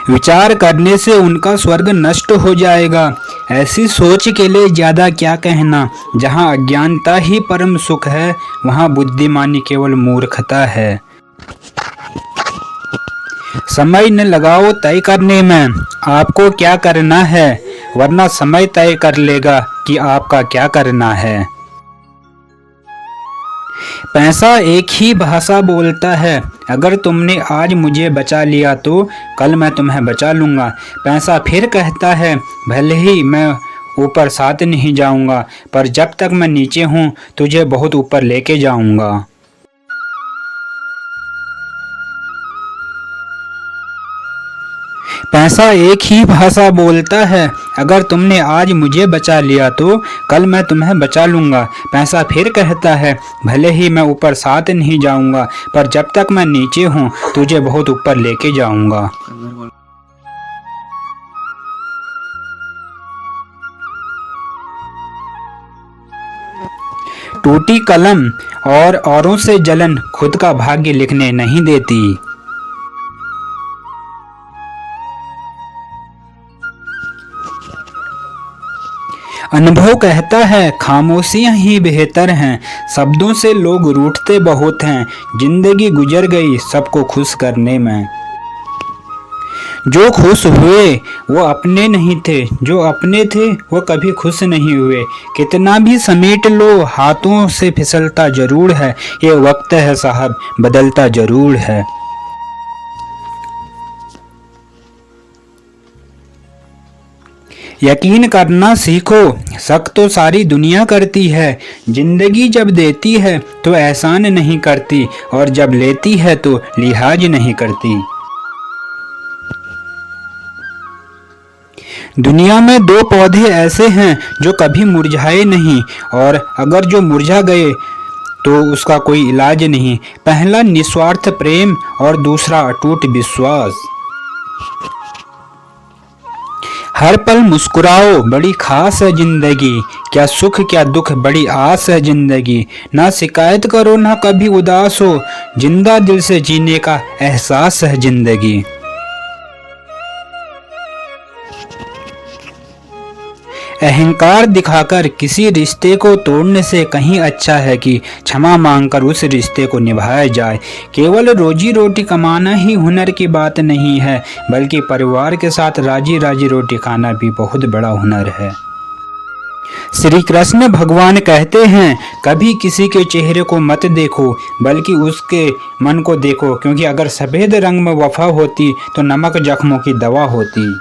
विचार करने से उनका स्वर्ग नष्ट हो जाएगा। ऐसी सोच के लिए ज्यादा क्या कहना। जहाँ अज्ञानता ही परम सुख है, वहाँ बुद्धिमानी केवल मूर्खता है। समय न लगाओ तय करने में आपको क्या करना है, वरना समय तय कर लेगा कि आपका क्या करना है। पैसा एक ही भाषा बोलता है। अगर तुमने आज मुझे बचा लिया तो कल मैं तुम्हें बचा लूंगा। पैसा फिर कहता है, भले ही मैं ऊपर साथ नहीं जाऊंगा, पर जब तक मैं नीचे हूँ तुझे बहुत ऊपर लेके जाऊंगा। पैसा एक ही भाषा बोलता है। अगर तुमने आज मुझे बचा लिया तो कल मैं तुम्हें बचा लूंगा। पैसा फिर कहता है, भले ही मैं ऊपर साथ नहीं जाऊंगा, पर जब तक मैं नीचे हूँ तुझे बहुत ऊपर लेके जाऊंगा। टूटी कलम और औरों से जलन खुद का भाग्य लिखने नहीं देती। अनुभव कहता है खामोशियां ही बेहतर हैं। शब्दों से लोग रूठते बहुत हैं। जिंदगी गुजर गई सबको खुश करने में। जो खुश हुए वो अपने नहीं थे, जो अपने थे वो कभी खुश नहीं हुए। कितना भी समेट लो हाथों से फिसलता जरूर है। ये वक्त है साहब, बदलता जरूर है। यकीन करना सीखो, शक तो सारी दुनिया करती है। जिंदगी जब देती है तो एहसान नहीं करती, और जब लेती है तो लिहाज नहीं करती। दुनिया में दो पौधे ऐसे हैं जो कभी मुरझाए नहीं, और अगर जो मुरझा गए तो उसका कोई इलाज नहीं। पहला निस्वार्थ प्रेम और दूसरा अटूट विश्वास। हर पल मुस्कुराओ, बड़ी खास है जिंदगी। क्या सुख क्या दुख, बड़ी आस है जिंदगी। ना शिकायत करो ना कभी उदास हो, जिंदा दिल से जीने का एहसास है जिंदगी। अहंकार दिखाकर किसी रिश्ते को तोड़ने से कहीं अच्छा है कि क्षमा मांगकर उस रिश्ते को निभाया जाए। केवल रोजी रोटी कमाना ही हुनर की बात नहीं है, बल्कि परिवार के साथ राजी राजी रोटी खाना भी बहुत बड़ा हुनर है। श्री कृष्ण भगवान कहते हैं, कभी किसी के चेहरे को मत देखो, बल्कि उसके मन को देखो, क्योंकि अगर सफेद रंग में वफा होती तो नमक जख्मों की दवा होती।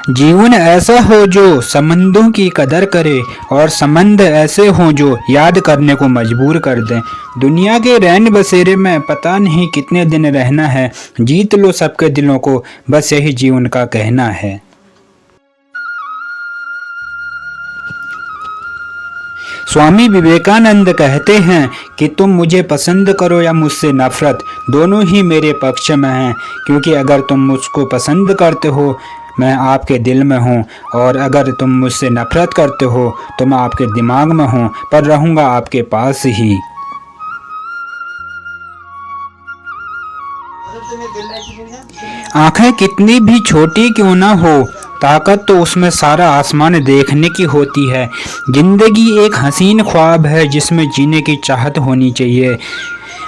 जीवन ऐसा हो जो संबंधों की कदर करे, और संबंध ऐसे हों जो याद करने को मजबूर कर दें। दुनिया के रैन बसेरे में पता नहीं कितने दिन रहना है। जीत लो सबके दिलों को, बस यही जीवन का कहना है। स्वामी विवेकानंद कहते हैं कि तुम मुझे पसंद करो या मुझसे नफरत, दोनों ही मेरे पक्ष में हैं। क्योंकि अगर तुम मुझको पसंद करते हो मैं आपके दिल में हूँ, और अगर तुम मुझसे नफरत करते हो तो मैं आपके दिमाग में हूँ, पर रहूँगा आपके पास ही। आंखें कितनी भी छोटी क्यों ना हो, ताकत तो उसमें सारा आसमान देखने की होती है। जिंदगी एक हसीन ख्वाब है जिसमें जीने की चाहत होनी चाहिए।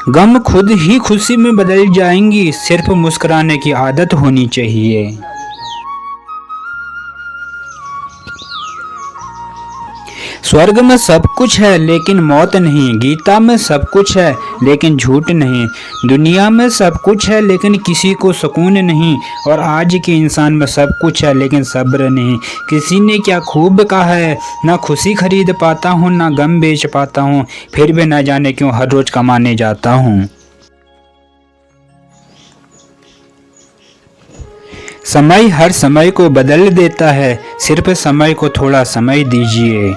गम खुद ही खुशी में बदल जाएंगी, सिर्फ मुस्कुराने की आदत होनी चाहिए। स्वर्ग में सब कुछ है लेकिन मौत नहीं। गीता में सब कुछ है लेकिन झूठ नहीं। दुनिया में सब कुछ है लेकिन किसी को सुकून नहीं। और आज के इंसान में सब कुछ है लेकिन सब्र नहीं। किसी ने क्या खूब कहा है, ना खुशी खरीद पाता हूँ ना गम बेच पाता हूँ, फिर भी ना जाने क्यों हर रोज कमाने जाता हूँ। समय हर समय को बदल देता है, सिर्फ समय को थोड़ा समय दीजिए।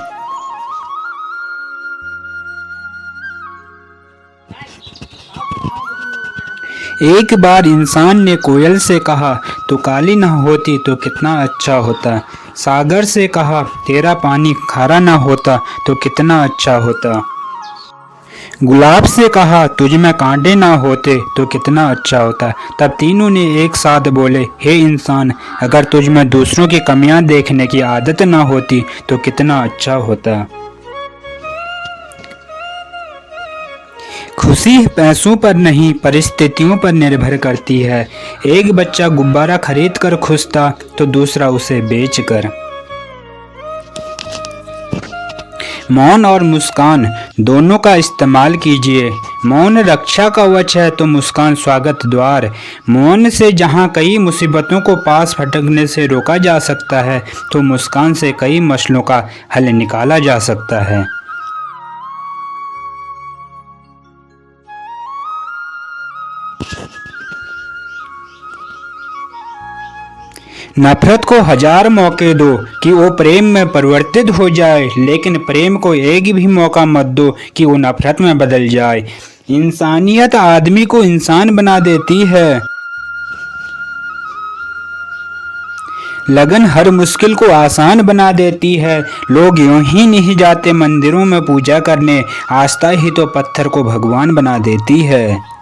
एक बार इंसान ने कोयल से कहा, तो काली न होती तो कितना अच्छा होता। सागर से कहा, तेरा पानी खारा ना होता तो कितना अच्छा होता। गुलाब से कहा, तुझ में कांटे ना होते तो कितना अच्छा होता। तब तीनों ने एक साथ बोले, हे इंसान, अगर तुझ में दूसरों की कमियां देखने की आदत ना होती तो कितना अच्छा होता। खुशी पैसों पर नहीं, परिस्थितियों पर निर्भर करती है। एक बच्चा गुब्बारा खरीद कर खुश था तो दूसरा उसे बेच कर। मौन और मुस्कान दोनों का इस्तेमाल कीजिए। मौन रक्षा कवच है तो मुस्कान स्वागत द्वार। मौन से जहाँ कई मुसीबतों को पास फटकने से रोका जा सकता है, तो मुस्कान से कई मसलों का हल निकाला जा सकता है। नफरत को 1000 मौके दो कि वो प्रेम में परिवर्तित हो जाए, लेकिन प्रेम को एक भी मौका मत दो कि वो नफरत में बदल जाए। इंसानियत आदमी को इंसान बना देती है। लगन हर मुश्किल को आसान बना देती है। लोग यूं ही नहीं जाते मंदिरों में पूजा करने, आस्था ही तो पत्थर को भगवान बना देती है।